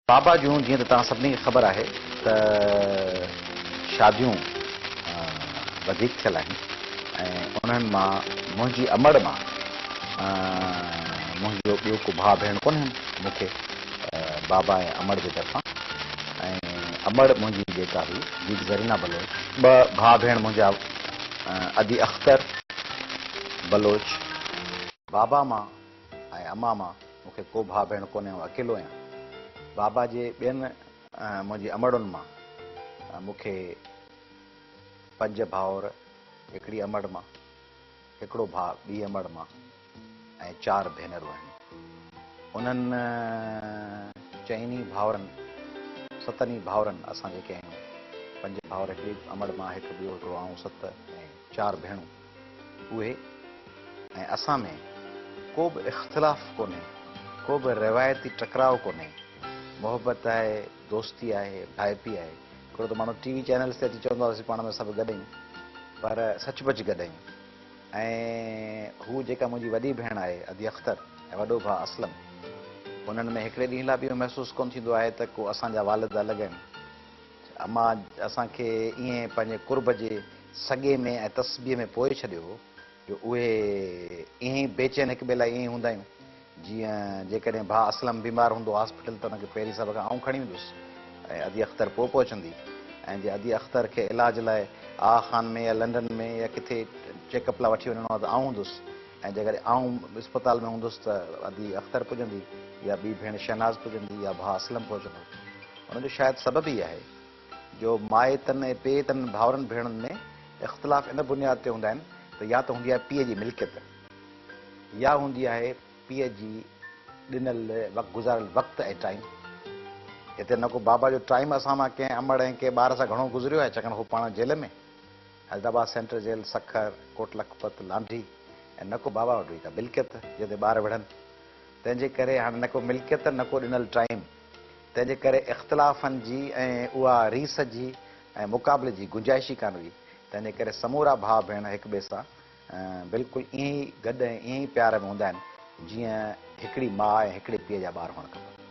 बाबा जूं जीअं त तव्हां सभिनी खे ख़बर आहे त शादियूं वधीक थियल आहिनि ऐं उन्हनि मां मुंहिंजी अमड़ मां मुंहिंजो ॿियो को भाउ भेण कोन्हनि मूंखे बाबा ऐं अमड़ जे तरफ़ां ऐं अमड़ मुंहिंजी जेका हुई जीत ज़रीना बलोच ॿ भाउ भेण मुंहिंजा अदी अख्तर बलोच बाबा मां ऐं अम्मा मां मूंखे को भाउ भेण कोन्हे अकेलो आहियां। बाबा जे ॿियनि मुंहिंजी अमड़ुनि मां मूंखे 5 भाउर हिकिड़ी अमड़ मां हिकिड़ो भाउ ॿी अमड़ मां ऐं 4 भेनरूं आहिनि। उन्हनि 4 भाउरनि 7 भाउरनि असां जेके आहियूं 5 भाउर हिकिड़ी अमड़ मां हिकु ॿियो हिकिड़ो ऐं 7 ऐं 4 भेणूं उहे ऐं असां में को बि इख़्तिलाफ़ कोन्हे, को बि रिवायती टकराव कोन्हे। मोहबत आहे, दोस्ती आहे, भाइपी आहे। हिकिड़ो त माण्हू टीवी चैनल्स ते अची चवंदो आहे असीं पाण में सभु गॾु आहियूं, पर सचमुच गॾु आहियूं। ऐं हू जेका मुंहिंजी वॾी भेण आहे अदी अख्तर ऐं वॾो भाउ असलम, उन्हनि में हिकिड़े ॾींहं लाइ बि इहो महसूसु कोन थींदो आहे त को असांजा वालिद अलॻि आहिनि। अम्मा असांखे ईअं पंहिंजे कुर्ब जे सॻे में ऐं तस्बीअ में पोए छॾियो जो उहे ईअं ई बेचैन हिक ॿिए लाइ ईअं ई हूंदा आहियूं। जीअं जेकॾहिं भाउ असलम बीमार हूंदो हॉस्पिटल त हुनखे पहिरीं सभ खां आऊं खणी वेंदुसि ऐं अदी अख्तर पोइ पहुचंदी ऐं जे अदी अख्तर खे इलाज लाइ आ ख़ान में या लंडन में या किथे चेकअप लाइ वठी वञिणो आहे त आऊं हूंदुसि ऐं जेकॾहिं आऊं अस्पताल में हूंदुसि त अदी अख्तर पुॼंदी या ॿी भेण शहनाज़ पुॼंदी या भाउ असलम पहुचंदो। हुनजो शायदि सबबु ई आहे जो माइतनि ऐं पेतनि भाउरनि भेणनि में इख़्तिलाफ़ इन बुनियाद ते हूंदा आहिनि त या त हूंदी आहे पीउ जी मिल्कियत या हूंदी आहे पीउ जी ॾिनल गुज़ारियल वक़्तु ऐं टाइम। हिते न को बाबा जो टाइम असां मां कंहिं अमड़ ऐं कंहिं ॿार सां घणो गुज़रियो आहे, छाकाणि हू पाण जेल में हैदराबाद सेंट्रल जेल, सखर, कोट लखपत, लांढी, ऐं न को बाबा वटि हुई का मिल्कियत जिते ॿार विढ़नि। तंहिंजे करे हाणे न को मिल्कियत न को ॾिनल टाइम, तंहिंजे करे इख़्तिलाफ़नि जी ऐं उहा रीस जी ऐं मुक़ाबले जी गुंजाइश ई कान हुई। तंहिंजे करे समूरा भाउ भेण हिक ॿिए सां बिल्कुलु ईअं ई गॾु ऐं ईअं ई प्यार में हूंदा आहिनि जीअं हिकिड़ी माउ ऐं हिकिड़े पीउ जा ॿार हुअणु खपनि।